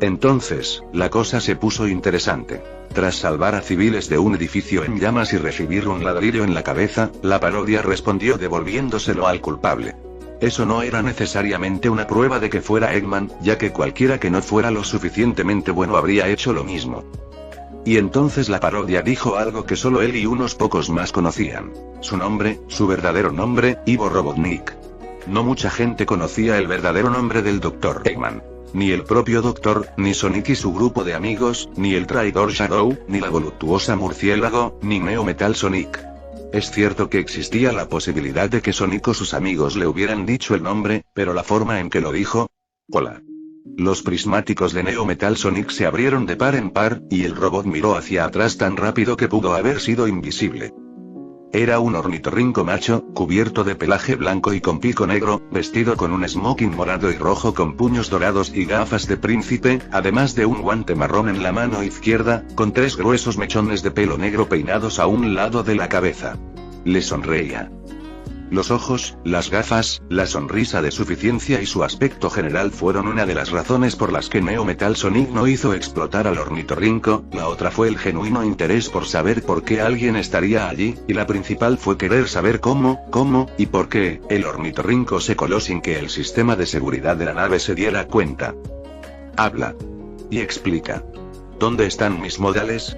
Entonces, la cosa se puso interesante. Tras salvar a civiles de un edificio en llamas y recibir un ladrillo en la cabeza, la parodia respondió devolviéndoselo al culpable. Eso no era necesariamente una prueba de que fuera Eggman, ya que cualquiera que no fuera lo suficientemente bueno habría hecho lo mismo. Y entonces la parodia dijo algo que solo él y unos pocos más conocían. Su nombre, su verdadero nombre, Ivo Robotnik. No mucha gente conocía el verdadero nombre del Dr. Eggman. Ni el propio Doctor, ni Sonic y su grupo de amigos, ni el traidor Shadow, ni la voluptuosa murciélago, ni Neo Metal Sonic. Es cierto que existía la posibilidad de que Sonic o sus amigos le hubieran dicho el nombre, pero la forma en que lo dijo... Hola. Los prismáticos de Neo Metal Sonic se abrieron de par en par, y el robot miró hacia atrás tan rápido que pudo haber sido invisible. Era un ornitorrinco macho, cubierto de pelaje blanco y con pico negro, vestido con un smoking morado y rojo con puños dorados y gafas de príncipe, además de un guante marrón en la mano izquierda, con 3 gruesos mechones de pelo negro peinados a un lado de la cabeza. Le sonreía. Los ojos, las gafas, la sonrisa de suficiencia y su aspecto general fueron una de las razones por las que Neo Metal Sonic no hizo explotar al ornitorrinco, la otra fue el genuino interés por saber por qué alguien estaría allí, y la principal fue querer saber cómo, y por qué, el ornitorrinco se coló sin que el sistema de seguridad de la nave se diera cuenta. Habla. Y explica. ¿Dónde están mis modales?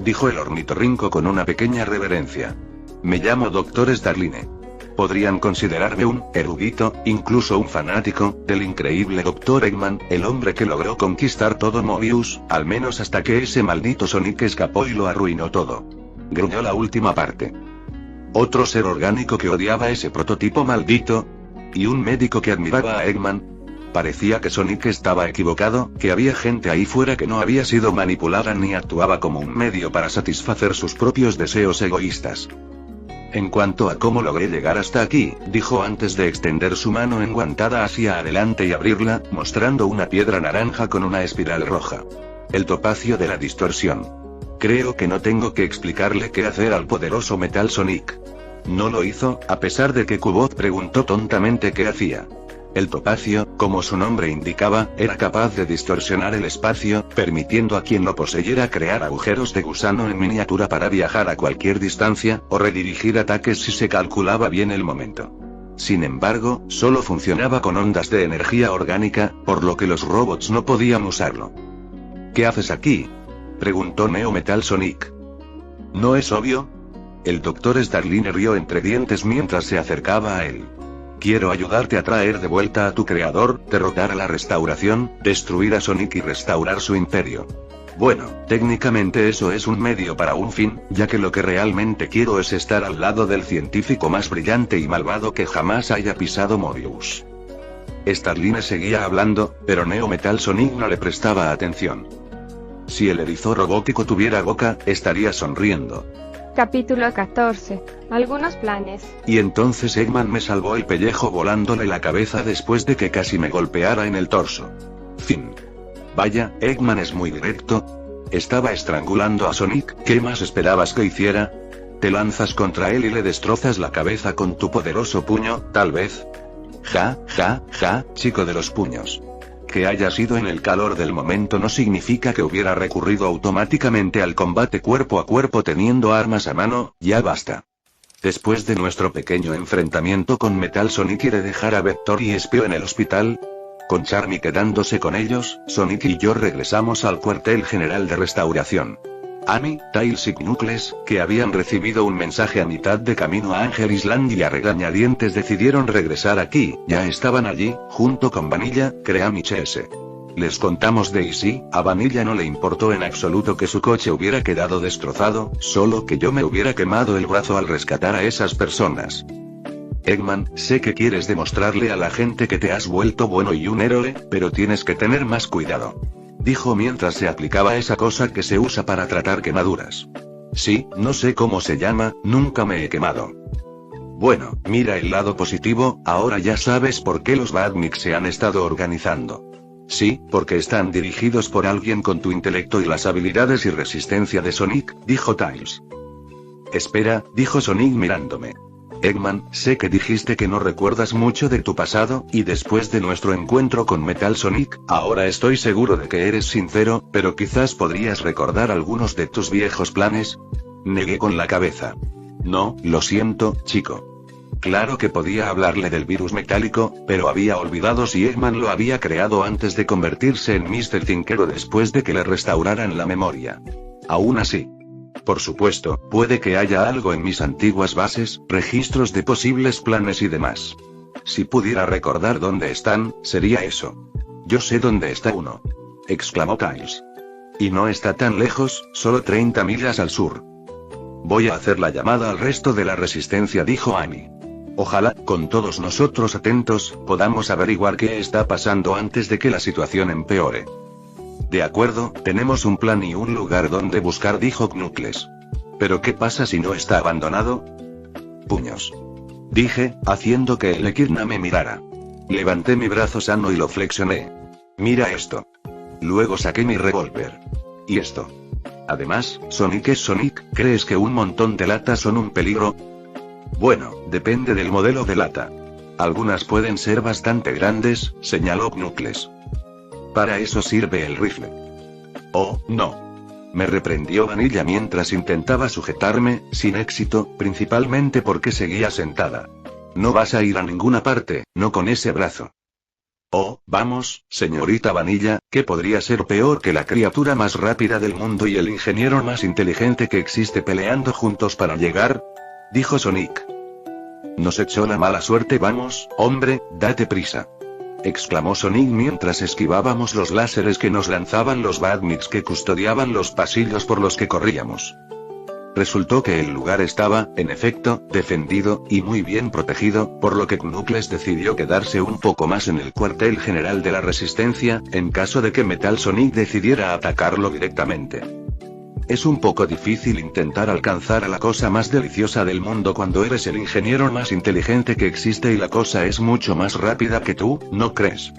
Dijo el ornitorrinco con una pequeña reverencia. Me llamo Dr. Starline. Podrían considerarme un erudito, incluso un fanático, del increíble Dr. Eggman, el hombre que logró conquistar todo Mobius, al menos hasta que ese maldito Sonic escapó y lo arruinó todo. Gruñó la última parte. Otro ser orgánico que odiaba ese prototipo maldito. Y un médico que admiraba a Eggman. Parecía que Sonic estaba equivocado, que había gente ahí fuera que no había sido manipulada ni actuaba como un medio para satisfacer sus propios deseos egoístas. En cuanto a cómo logré llegar hasta aquí, dijo antes de extender su mano enguantada hacia adelante y abrirla, mostrando una piedra naranja con una espiral roja. El topacio de la distorsión. Creo que no tengo que explicarle qué hacer al poderoso Metal Sonic. No lo hizo, a pesar de que Cubot preguntó tontamente qué hacía. El topacio, como su nombre indicaba, era capaz de distorsionar el espacio, permitiendo a quien lo poseyera crear agujeros de gusano en miniatura para viajar a cualquier distancia, o redirigir ataques si se calculaba bien el momento. Sin embargo, solo funcionaba con ondas de energía orgánica, por lo que los robots no podían usarlo. ¿Qué haces aquí?, preguntó Neo Metal Sonic. ¿No es obvio? El Dr. Starline rió entre dientes mientras se acercaba a él. Quiero ayudarte a traer de vuelta a tu creador, derrotar a la restauración, destruir a Sonic y restaurar su imperio. Bueno, técnicamente eso es un medio para un fin, ya que lo que realmente quiero es estar al lado del científico más brillante y malvado que jamás haya pisado Mobius. Starline seguía hablando, pero Neo Metal Sonic no le prestaba atención. Si el erizo robótico tuviera boca, estaría sonriendo.
Capítulo 14. Algunos planes.
Y entonces Eggman me salvó el pellejo volándole la cabeza después de que casi me golpeara en el torso. Fin. Vaya, Eggman es muy directo. Estaba estrangulando a Sonic, ¿qué más esperabas que hiciera? ¿Te lanzas contra él y le destrozas la cabeza con tu poderoso puño, tal vez? Ja, chico de los puños. Que haya sido en el calor del momento no significa que hubiera recurrido automáticamente al combate cuerpo a cuerpo teniendo armas a mano, ya basta. Después de nuestro pequeño enfrentamiento con Metal Sonic y de dejar a Vector y Espio en el hospital, con Charmy quedándose con ellos, Sonic y yo regresamos al cuartel general de restauración. Amy, Tails y Knuckles, que habían recibido un mensaje a mitad de camino a Ángel Island y a regañadientes decidieron regresar aquí, ya estaban allí, junto con Vanilla, Cream y Chase. Les contamos Daisy, a Vanilla no le importó en absoluto que su coche hubiera quedado destrozado, solo que yo me hubiera quemado el brazo al rescatar a esas personas. Eggman, sé que quieres demostrarle a la gente que te has vuelto bueno y un héroe, pero tienes que tener más cuidado. Dijo mientras se aplicaba esa cosa que se usa para tratar quemaduras. Sí, no sé cómo se llama, nunca me he quemado. Bueno, mira el lado positivo, ahora ya sabes por qué los Badniks se han estado organizando. Sí, porque están dirigidos por alguien con tu intelecto y las habilidades y resistencia de Sonic, dijo Tails. Espera, dijo Sonic mirándome. Eggman, sé que dijiste que no recuerdas mucho de tu pasado, y después de nuestro encuentro con Metal Sonic, ahora estoy seguro de que eres sincero, pero quizás podrías recordar algunos de tus viejos planes. Negué con la cabeza. No, lo siento, chico. Claro que podía hablarle del virus metálico, pero había olvidado si Eggman lo había creado antes de convertirse en Mr. Thinker o después de que le restauraran la memoria. Aún así. Por supuesto, puede que haya algo en mis antiguas bases, registros de posibles planes y demás. Si pudiera recordar dónde están, sería eso. Yo sé dónde está uno. Exclamó Tails. Y no está tan lejos, solo 30 millas al sur. Voy a hacer la llamada al resto de la resistencia, dijo Amy. Ojalá, con todos nosotros atentos, podamos averiguar qué está pasando antes de que la situación empeore. De acuerdo, tenemos un plan y un lugar donde buscar, dijo Knuckles. ¿Pero qué pasa si no está abandonado? Puños. Dije, haciendo que el Equidna me mirara. Levanté mi brazo sano y lo flexioné. Mira esto. Luego saqué mi revólver. ¿Y esto? Además, Sonic es Sonic, ¿crees que un montón de latas son un peligro? Bueno, depende del modelo de lata. Algunas pueden ser bastante grandes, señaló Knuckles. Para eso sirve el rifle. Oh, no. Me reprendió Vanilla mientras intentaba sujetarme, sin éxito, principalmente porque seguía sentada. No vas a ir a ninguna parte, no con ese brazo. Oh, vamos, señorita Vanilla, ¿qué podría ser peor que la criatura más rápida del mundo y el ingeniero más inteligente que existe peleando juntos para llegar? Dijo Sonic. Nos echó la mala suerte. Vamos, hombre, date prisa, exclamó Sonic mientras esquivábamos los láseres que nos lanzaban los badniks que custodiaban los pasillos por los que corríamos. Resultó que el lugar estaba, en efecto, defendido, y muy bien protegido, por lo que Knuckles decidió quedarse un poco más en el cuartel general de la Resistencia, en caso de que Metal Sonic decidiera atacarlo directamente. Es un poco difícil intentar alcanzar a la cosa más deliciosa del mundo cuando eres el ingeniero más inteligente que existe y la cosa es mucho más rápida que tú, ¿no crees?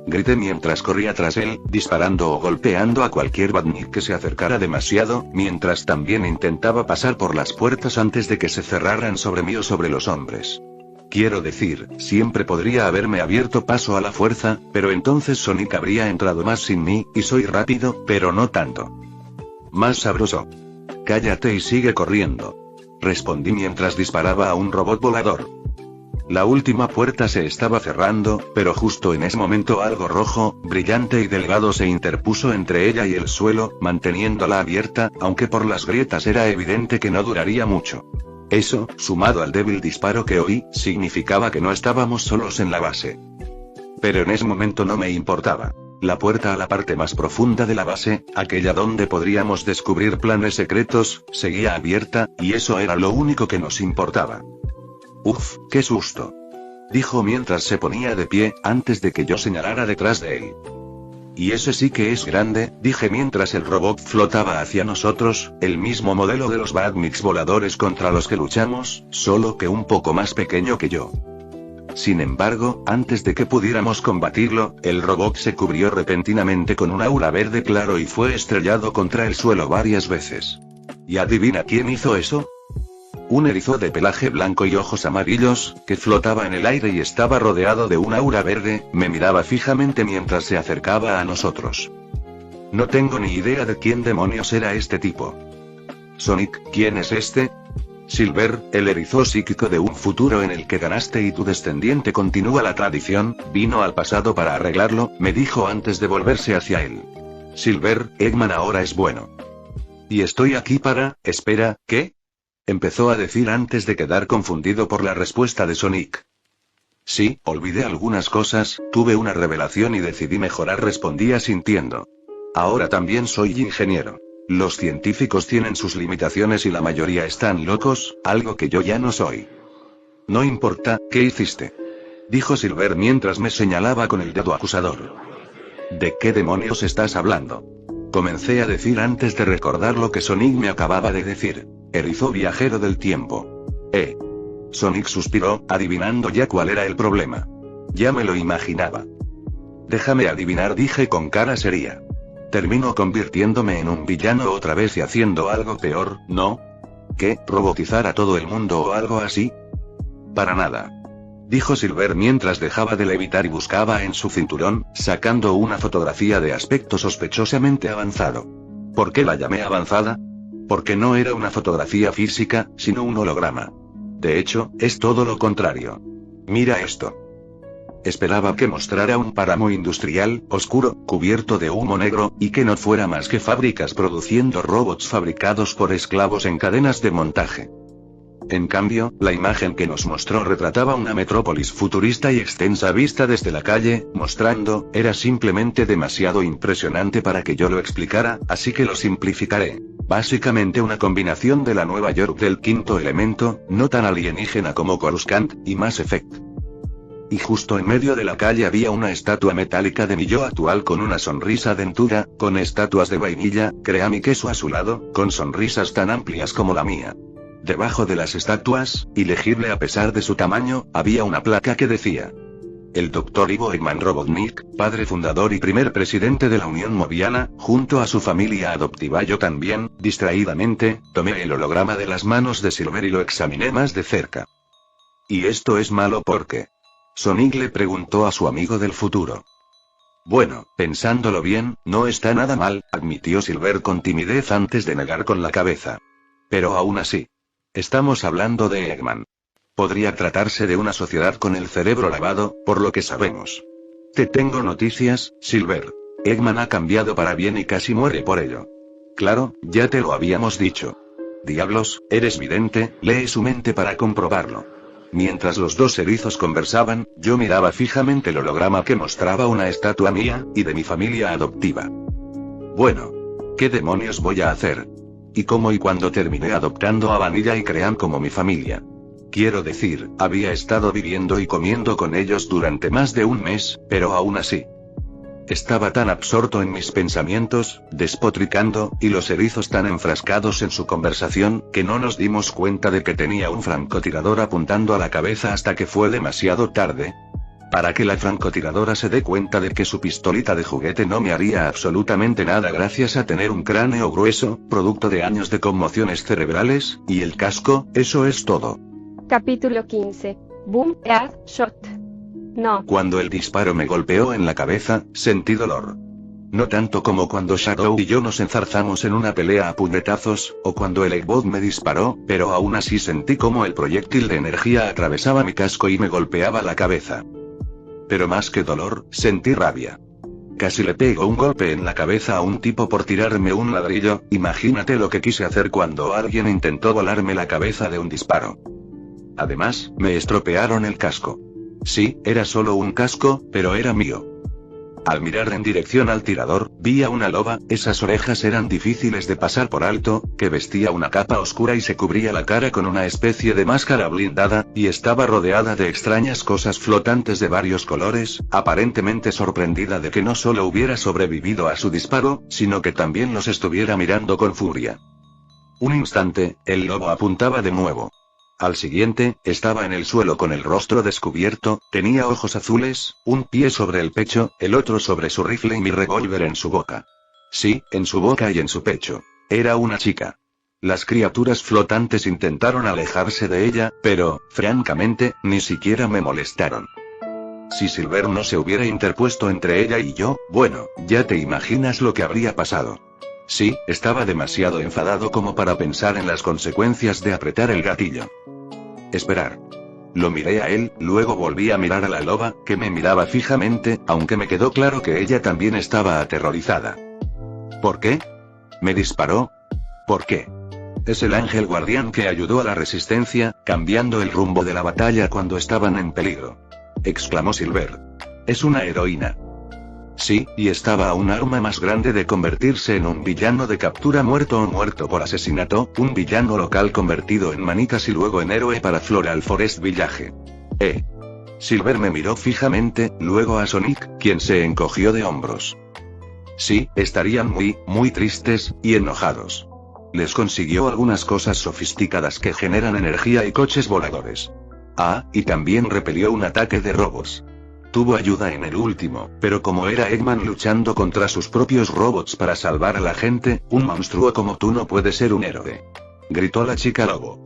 Grité mientras corría tras él, disparando o golpeando a cualquier badnik que se acercara demasiado, mientras también intentaba pasar por las puertas antes de que se cerraran sobre mí o sobre los hombres. Quiero decir, siempre podría haberme abierto paso a la fuerza, pero entonces Sonic habría entrado más sin mí, y soy rápido, pero no tanto. Más sabroso. Cállate y sigue corriendo, respondí mientras disparaba a un robot volador. La última puerta se estaba cerrando, pero justo en ese momento algo rojo, brillante y delgado se interpuso entre ella y el suelo, manteniéndola abierta, aunque por las grietas era evidente que no duraría mucho. Eso, sumado al débil disparo que oí, significaba que no estábamos solos en la base. Pero en ese momento no me importaba. La puerta a la parte más profunda de la base, aquella donde podríamos descubrir planes secretos, seguía abierta, y eso era lo único que nos importaba. Uf, qué susto, dijo mientras se ponía de pie, antes de que yo señalara detrás de él. Y ese sí que es grande, dije mientras el robot flotaba hacia nosotros, el mismo modelo de los badniks voladores contra los que luchamos, solo que un poco más pequeño que yo. Sin embargo, antes de que pudiéramos combatirlo, el robot se cubrió repentinamente con un aura verde claro y fue estrellado contra el suelo varias veces. ¿Y adivina quién hizo eso? Un erizo de pelaje blanco y ojos amarillos, que flotaba en el aire y estaba rodeado de un aura verde, me miraba fijamente mientras se acercaba a nosotros. No tengo ni idea de quién demonios era este tipo. Sonic, ¿quién es este? Silver, el erizo psíquico de un futuro en el que ganaste y tu descendiente continúa la tradición, vino al pasado para arreglarlo, me dijo antes de volverse hacia él. Silver, Eggman ahora es bueno. Y estoy aquí para, espera, ¿qué? Empezó a decir antes de quedar confundido por la respuesta de Sonic. Sí, olvidé algunas cosas, tuve una revelación y decidí mejorar, respondí asintiendo. Ahora también soy ingeniero. Los científicos tienen sus limitaciones y la mayoría están locos, algo que yo ya no soy. No importa, ¿qué hiciste? Dijo Silver mientras me señalaba con el dedo acusador. ¿De qué demonios estás hablando? Comencé a decir antes de recordar lo que Sonic me acababa de decir. Erizo viajero del tiempo. Sonic suspiró, adivinando ya cuál era el problema. Ya me lo imaginaba. Déjame adivinar, dije con cara seria. Termino convirtiéndome en un villano otra vez y haciendo algo peor, ¿no? ¿Qué, robotizar a todo el mundo o algo así? Para nada, dijo Silver mientras dejaba de levitar y buscaba en su cinturón, sacando una fotografía de aspecto sospechosamente avanzado. ¿Por qué la llamé avanzada? Porque no era una fotografía física, sino un holograma. De hecho, es todo lo contrario. Mira esto. Esperaba que mostrara un páramo industrial, oscuro, cubierto de humo negro, y que no fuera más que fábricas produciendo robots fabricados por esclavos en cadenas de montaje. En cambio, la imagen que nos mostró retrataba una metrópolis futurista y extensa vista desde la calle, mostrando, era simplemente demasiado impresionante para que yo lo explicara, así que lo simplificaré. Básicamente una combinación de la Nueva York del quinto elemento, no tan alienígena como Coruscant, y Mass Effect. Y justo en medio de la calle había una estatua metálica de mi yo actual con una sonrisa dentuda, con estatuas de vainilla, crema y queso a su lado, con sonrisas tan amplias como la mía. Debajo de las estatuas, ilegible a pesar de su tamaño, había una placa que decía: el Dr. Ivo Eggman Robotnik, padre fundador y primer presidente de la Unión Moviana, junto a su familia adoptiva. Yo también, distraídamente, tomé el holograma de las manos de Silver y lo examiné más de cerca. ¿Y esto es malo por qué? Sonic le preguntó a su amigo del futuro. Bueno, pensándolo bien, no está nada mal, admitió Silver con timidez antes de negar con la cabeza. Pero aún así, estamos hablando de Eggman. Podría tratarse de una sociedad con el cerebro lavado, por lo que sabemos. Te tengo noticias, Silver. Eggman ha cambiado para bien y casi muere por ello. Claro, ya te lo habíamos dicho. Diablos, eres vidente, lee su mente para comprobarlo. Mientras los dos erizos conversaban, yo miraba fijamente el holograma que mostraba una estatua mía, y de mi familia adoptiva. Bueno, ¿qué demonios voy a hacer? ¿Y cómo y cuándo terminé adoptando a Vanilla y Cream como mi familia? Quiero decir, había estado viviendo y comiendo con ellos durante más de un mes, pero aún así. Estaba tan absorto en mis pensamientos, despotricando, y los erizos tan enfrascados en su conversación, que no nos dimos cuenta de que tenía un francotirador apuntando a la cabeza hasta que fue demasiado tarde. Para que la francotiradora se dé cuenta de que su pistolita de juguete no me haría absolutamente nada gracias a tener un cráneo grueso, producto de años de conmociones cerebrales, y el casco, eso es todo.
Capítulo 15. Boom, Shot. No.
Cuando el disparo me golpeó en la cabeza, sentí dolor. No tanto como cuando Shadow y yo nos enzarzamos en una pelea a puñetazos, o cuando el Eggbot me disparó, pero aún así sentí como el proyectil de energía atravesaba mi casco y me golpeaba la cabeza. Pero más que dolor, sentí rabia. Casi le pego un golpe en la cabeza a un tipo por tirarme un ladrillo, imagínate lo que quise hacer cuando alguien intentó volarme la cabeza de un disparo. Además, me estropearon el casco. Sí, era solo un casco, pero era mío. Al mirar en dirección al tirador, vi a una loba, esas orejas eran difíciles de pasar por alto, que vestía una capa oscura y se cubría la cara con una especie de máscara blindada, y estaba rodeada de extrañas cosas flotantes de varios colores, aparentemente sorprendida de que no solo hubiera sobrevivido a su disparo, sino que también los estuviera mirando con furia. Un instante, el lobo apuntaba de nuevo. Al siguiente, estaba en el suelo con el rostro descubierto, tenía ojos azules, un pie sobre el pecho, el otro sobre su rifle y mi revólver en su boca. Sí, en su boca y en su pecho. Era una chica. Las criaturas flotantes intentaron alejarse de ella, pero, francamente, ni siquiera me molestaron. Si Silver no se hubiera interpuesto entre ella y yo, bueno, ya te imaginas lo que habría pasado. Sí, estaba demasiado enfadado como para pensar en las consecuencias de apretar el gatillo. Esperar. Lo miré a él, luego volví a mirar a la loba, que me miraba fijamente, aunque me quedó claro que ella también estaba aterrorizada. ¿Por qué? ¿Me disparó? ¿Por qué? Es el ángel guardián que ayudó a la resistencia, cambiando el rumbo de la batalla cuando estaban en peligro. Exclamó Silver. Es una heroína. Sí, y estaba a un arma más grande de convertirse en un villano de captura muerto o muerto por asesinato, un villano local convertido en manitas y luego en héroe para Floral Forest Village. Silver me miró fijamente, luego a Sonic, quien se encogió de hombros. Sí, estarían muy tristes, y enojados. Les consiguió algunas cosas sofisticadas que generan energía y coches voladores. Ah, y también repelió un ataque de robots. Tuvo ayuda en el último, pero como era Eggman luchando contra sus propios robots para salvar a la gente, un monstruo como tú no puede ser un héroe. Gritó la chica lobo.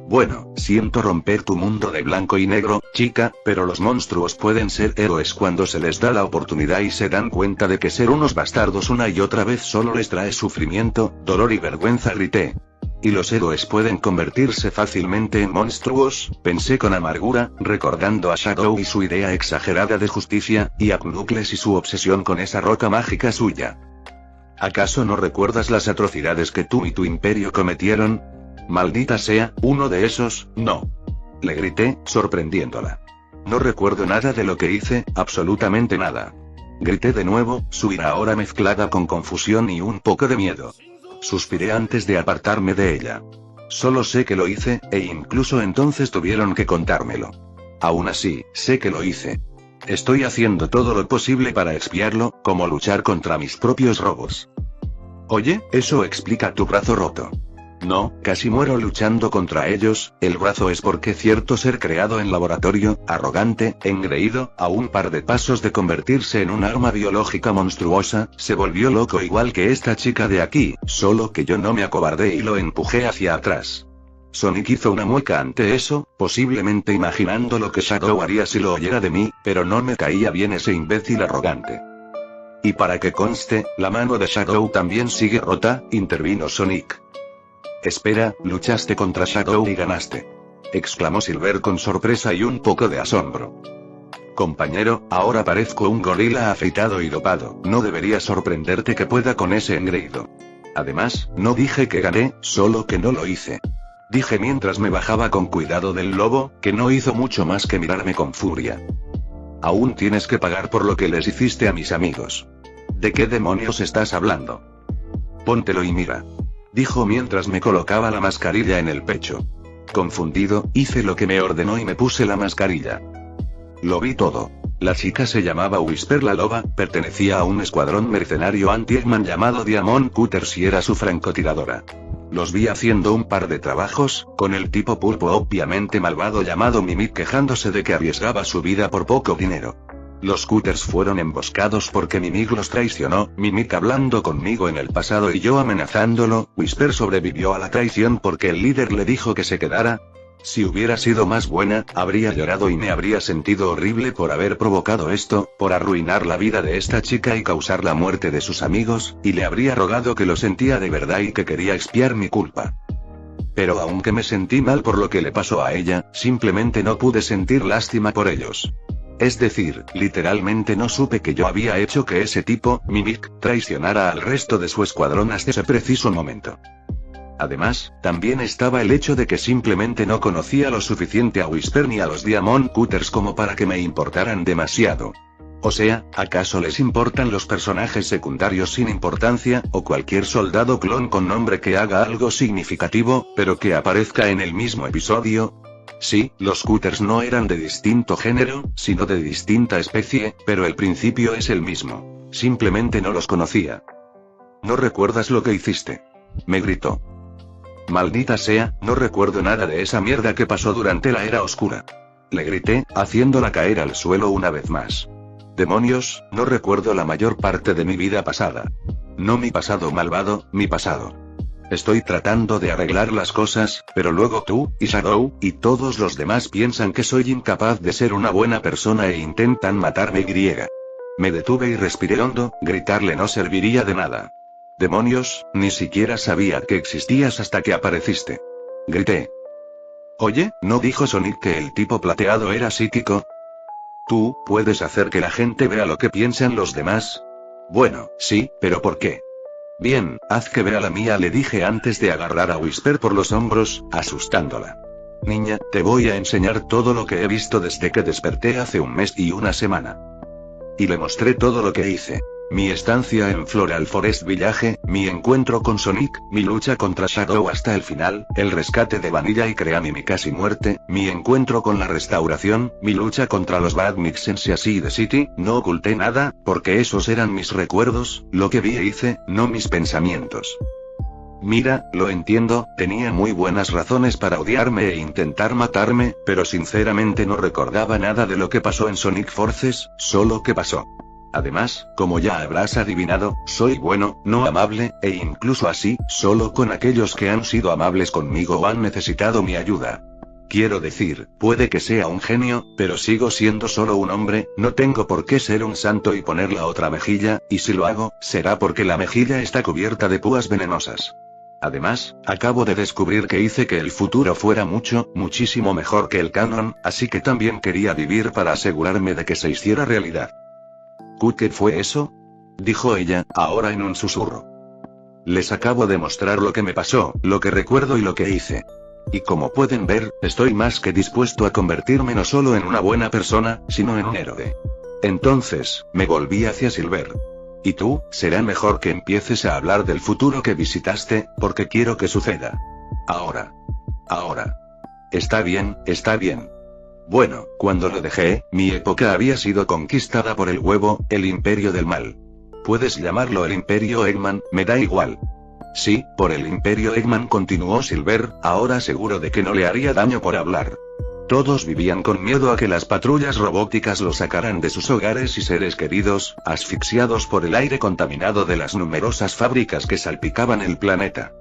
Bueno, siento romper tu mundo de blanco y negro, chica, pero los monstruos pueden ser héroes cuando se les da la oportunidad y se dan cuenta de que ser unos bastardos una y otra vez solo les trae sufrimiento, dolor y vergüenza, grité. Y los héroes pueden convertirse fácilmente en monstruos, pensé con amargura, recordando a Shadow y su idea exagerada de justicia, y a Knuckles y su obsesión con esa roca mágica suya. ¿Acaso no recuerdas las atrocidades que tú y tu imperio cometieron? Maldita sea, uno de esos, no. Le grité, sorprendiéndola. No recuerdo nada de lo que hice, absolutamente nada. Grité de nuevo, su ira ahora mezclada con confusión y un poco de miedo. Suspiré antes de apartarme de ella. Solo sé que lo hice, e incluso entonces tuvieron que contármelo. Aún así, sé que lo hice. Estoy haciendo todo lo posible para expiarlo, como luchar contra mis propios robots. Oye, eso explica tu brazo roto. No, casi muero luchando contra ellos, el brazo es porque cierto ser creado en laboratorio, arrogante, engreído, a un par de pasos de convertirse en un arma biológica monstruosa, se volvió loco igual que esta chica de aquí, solo que yo no me acobardé y lo empujé hacia atrás. Sonic hizo una mueca ante eso, posiblemente imaginando lo que Shadow haría si lo oyera de mí, pero no me caía bien ese imbécil arrogante. Y para que conste, la mano de Shadow también sigue rota, intervino Sonic. Espera, luchaste contra Shadow y ganaste. Exclamó Silver con sorpresa y un poco de asombro. Compañero, ahora parezco un gorila afeitado y dopado, no debería sorprenderte que pueda con ese engreído. Además, no dije que gané, solo que no lo hice. Dije mientras me bajaba con cuidado del lobo, que no hizo mucho más que mirarme con furia. Aún tienes que pagar por lo que les hiciste a mis amigos. ¿De qué demonios estás hablando? Póntelo y mira. Dijo mientras me colocaba la mascarilla en el pecho. Confundido, hice lo que me ordenó y me puse la mascarilla. Lo vi todo. La chica se llamaba Whisper la loba, pertenecía a un escuadrón mercenario anti-Eggman llamado Diamond Cutters y era su francotiradora. Los vi haciendo un par de trabajos, con el tipo pulpo obviamente malvado llamado Mimic quejándose de que arriesgaba su vida por poco dinero. Los Cutters fueron emboscados porque Mimic los traicionó, Mimic hablando conmigo en el pasado y yo amenazándolo. Whisper sobrevivió a la traición porque el líder le dijo que se quedara. Si hubiera sido más buena, habría llorado y me habría sentido horrible por haber provocado esto, por arruinar la vida de esta chica y causar la muerte de sus amigos, y le habría rogado que lo sentía de verdad y que quería expiar mi culpa. Pero aunque me sentí mal por lo que le pasó a ella, simplemente no pude sentir lástima por ellos. Es decir, literalmente no supe que yo había hecho que ese tipo, Mimic, traicionara al resto de su escuadrón hasta ese preciso momento. Además, también estaba el hecho de que simplemente no conocía lo suficiente a Whisper ni a los Diamond Cutters como para que me importaran demasiado. O sea, ¿acaso les importan los personajes secundarios sin importancia, o cualquier soldado clon con nombre que haga algo significativo, pero que aparezca en el mismo episodio? Sí, los Cutters no eran de distinto género, sino de distinta especie, pero el principio es el mismo. Simplemente no los conocía. ¿No recuerdas lo que hiciste? Me gritó. Maldita sea, no recuerdo nada de esa mierda que pasó durante la Era Oscura. Le grité, haciéndola caer al suelo una vez más. Demonios, no recuerdo la mayor parte de mi vida pasada. No mi pasado malvado, mi pasado. Estoy tratando de arreglar las cosas, pero luego tú, y Shadow, y todos los demás piensan que soy incapaz de ser una buena persona e intentan matarme. Me detuve y respiré hondo, gritarle no serviría de nada. Demonios, ni siquiera sabía que existías hasta que apareciste. Grité. Oye, ¿no dijo Sonic que el tipo plateado era psíquico? ¿Tú puedes hacer que la gente vea lo que piensan los demás? Bueno, sí, pero ¿por qué? Bien, haz que vea la mía, le dije antes de agarrar a Whisper por los hombros, asustándola. Niña, te voy a enseñar todo lo que he visto desde que desperté hace un mes y una semana. Y le mostré todo lo que hice. Mi estancia en Floral Forest Village, mi encuentro con Sonic, mi lucha contra Shadow hasta el final, el rescate de Vanilla y Cream y mi casi muerte, mi encuentro con la restauración, mi lucha contra los Bad Mixens y así de City. No oculté nada, porque esos eran mis recuerdos, lo que vi e hice, no mis pensamientos. Mira, lo entiendo, tenía muy buenas razones para odiarme e intentar matarme, pero sinceramente no recordaba nada de lo que pasó en Sonic Forces, solo que pasó. Además, como ya habrás adivinado, soy bueno, no amable, e incluso así, solo con aquellos que han sido amables conmigo o han necesitado mi ayuda. Quiero decir, puede que sea un genio, pero sigo siendo solo un hombre, no tengo por qué ser un santo y poner la otra mejilla, y si lo hago, será porque la mejilla está cubierta de púas venenosas. Además, acabo de descubrir que hice que el futuro fuera muchísimo mejor que el canon, así que también quería vivir para asegurarme de que se hiciera realidad. ¿Qué fue eso? Dijo ella, ahora en un susurro. Les acabo de mostrar lo que me pasó, lo que recuerdo y lo que hice. Y como pueden ver, estoy más que dispuesto a convertirme no solo en una buena persona, sino en un héroe. Entonces, me volví hacia Silver. Y tú, será mejor que empieces a hablar del futuro que visitaste, porque quiero que suceda. Ahora. Está bien, está bien. Bueno, cuando lo dejé, mi época había sido conquistada por el huevo, el imperio del mal. Puedes llamarlo el imperio Eggman, me da igual. Sí, por el imperio Eggman, continuó Silver, ahora seguro de que no le haría daño por hablar. Todos vivían con miedo a que las patrullas robóticas lo sacaran de sus hogares y seres queridos, asfixiados por el aire contaminado de las numerosas fábricas que salpicaban el planeta.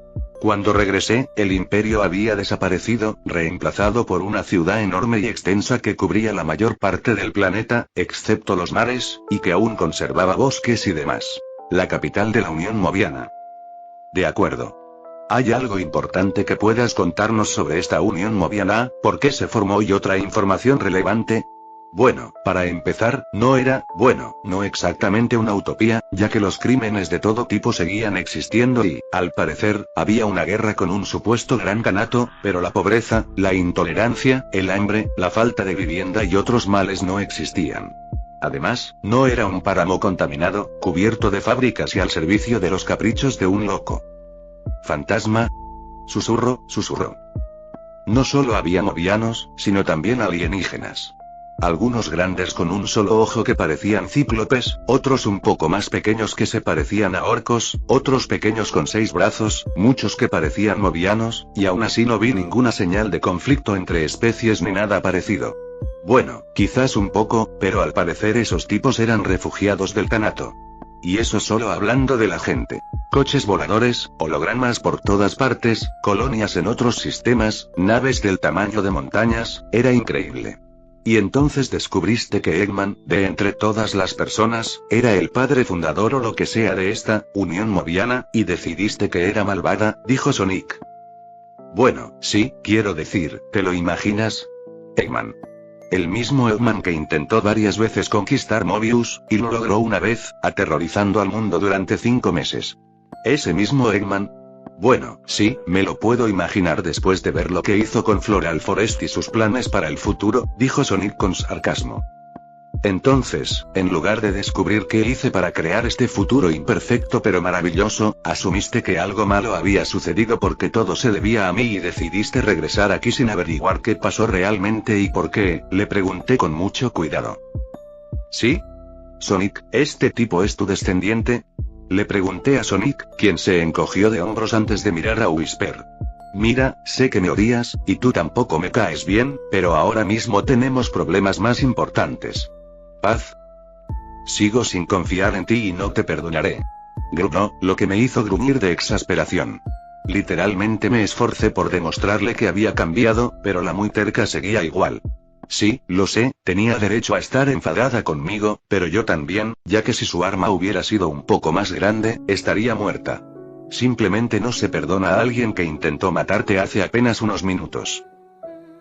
Cuando regresé, el imperio había desaparecido, reemplazado por una ciudad enorme y extensa que cubría la mayor parte del planeta, excepto los mares, y que aún conservaba bosques y demás. La capital de la Unión Moviana. De acuerdo. ¿Hay algo importante que puedas contarnos sobre esta Unión Moviana, por qué se formó y otra información relevante? Bueno, para empezar, no era, no exactamente una utopía, ya que los crímenes de todo tipo seguían existiendo y, al parecer, había una guerra con un supuesto gran ganato, pero la pobreza, la intolerancia, el hambre, la falta de vivienda y otros males no existían. Además, no era un páramo contaminado, cubierto de fábricas y al servicio de los caprichos de un loco. ¿Fantasma? Susurro. No solo había movianos, sino también alienígenas. Algunos grandes con un solo ojo que parecían cíclopes, otros un poco más pequeños que se parecían a orcos, otros pequeños con 6 brazos, muchos que parecían movianos, y aún así no vi ninguna señal de conflicto entre especies ni nada parecido. Bueno, quizás un poco, pero al parecer esos tipos eran refugiados del Thanato. Y eso solo hablando de la gente. Coches voladores, hologramas por todas partes, colonias en otros sistemas, naves del tamaño de montañas, era increíble. Y entonces descubriste que Eggman, de entre todas las personas, era el padre fundador o lo que sea de esta unión moviana, y decidiste que era malvada, dijo Sonic. Bueno, sí, quiero decir, ¿te lo imaginas? Eggman. El mismo Eggman que intentó varias veces conquistar Mobius, y lo logró una vez, aterrorizando al mundo durante 5 meses. Ese mismo Eggman. Bueno, sí, me lo puedo imaginar después de ver lo que hizo con Floral Forest y sus planes para el futuro, dijo Sonic con sarcasmo. Entonces, en lugar de descubrir qué hice para crear este futuro imperfecto pero maravilloso, asumiste que algo malo había sucedido porque todo se debía a mí y decidiste regresar aquí sin averiguar qué pasó realmente y por qué, le pregunté con mucho cuidado. ¿Sí? Sonic, ¿este tipo es tu descendiente? Le pregunté a Sonic, quien se encogió de hombros antes de mirar a Whisper. Mira, sé que me odias, y tú tampoco me caes bien, pero ahora mismo tenemos problemas más importantes. ¿Paz? Sigo sin confiar en ti y no te perdonaré. Gruñó, lo que me hizo gruñir de exasperación. Literalmente me esforcé por demostrarle que había cambiado, pero la muy terca seguía igual. Sí, lo sé, tenía derecho a estar enfadada conmigo, pero yo también, ya que si su arma hubiera sido un poco más grande, estaría muerta. Simplemente no se perdona a alguien que intentó matarte hace apenas unos minutos.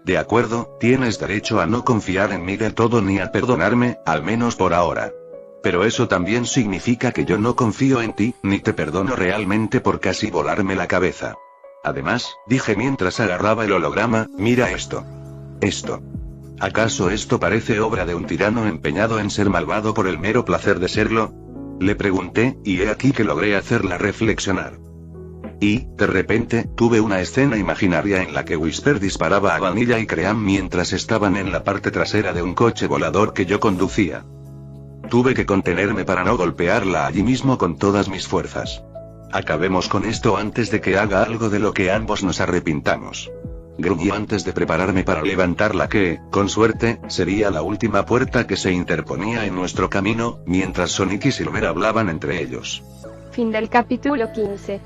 De acuerdo, tienes derecho a no confiar en mí del todo ni a perdonarme, al menos por ahora. Pero eso también significa que yo no confío en ti, ni te perdono realmente por casi volarme la cabeza. Además, dije mientras agarraba el holograma, mira esto. Esto. ¿Acaso esto parece obra de un tirano empeñado en ser malvado por el mero placer de serlo? Le pregunté, y he aquí que logré hacerla reflexionar. Y, de repente, tuve una escena imaginaria en la que Whisper disparaba a Vanilla y Cream mientras estaban en la parte trasera de un coche volador que yo conducía. Tuve que contenerme para no golpearla allí mismo con todas mis fuerzas. Acabemos con esto antes de que haga algo de lo que ambos nos arrepintamos. Gruñí antes de prepararme para levantar la que, con suerte, sería la última puerta que se interponía en nuestro camino, mientras Sonic y Silver hablaban entre ellos.
Fin del capítulo 15.